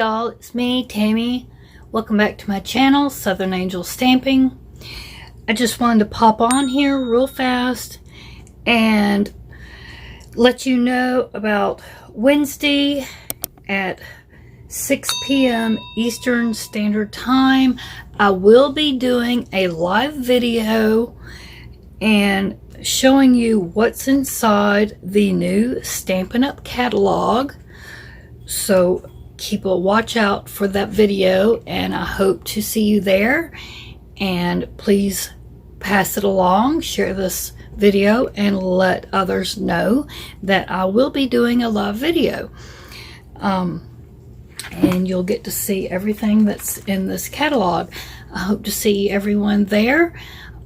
y'all, it's me, Tammy. Welcome back to my channel, Southern Angel Stamping. I just wanted to pop on here real fast and let you know about Wednesday at 6 p.m. Eastern Standard Time. I will be doing a live video and showing you what's inside the new Stampin' Up! Catalog. So keep a watch out for that video, and I hope to see you there. And please pass it along, share this video, and let others know that I will be doing a live video. And you'll get to see everything that's in this catalog. I hope to see everyone there,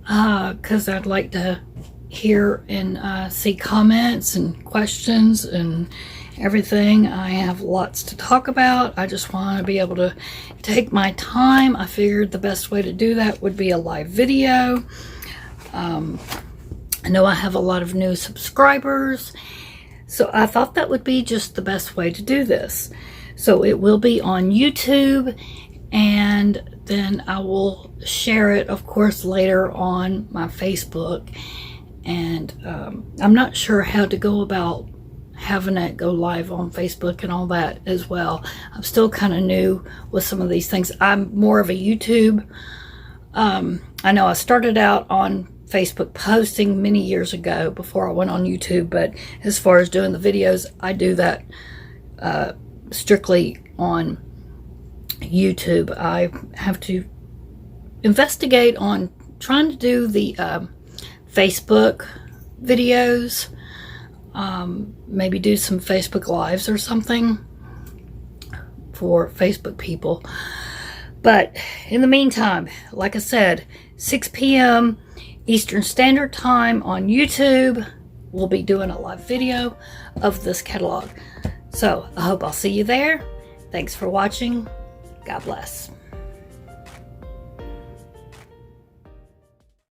because I'd like to hear and see comments and questions and everything. I have lots to talk about. I just want to be able to take my time. I figured the best way to do that would be a live video. I know I have a lot of new subscribers, so I thought that would be just the best way to do this. So it will be on YouTube, and then I will share it, of course, later on my Facebook. And I'm not sure how to go about having it go live on Facebook and all that as well. I'm still kind of new with some of these things. I'm more of a YouTube. I know I started out on Facebook posting many years ago before I went on YouTube, but as far as doing the videos, I do that strictly on YouTube. I have to investigate on trying to do the Facebook videos, maybe do some Facebook lives or something for Facebook people. But in the meantime, like I said, 6 p.m. Eastern Standard Time on YouTube, we'll be doing a live video of this catalog. So I hope I'll see you there. Thanks for watching. God bless.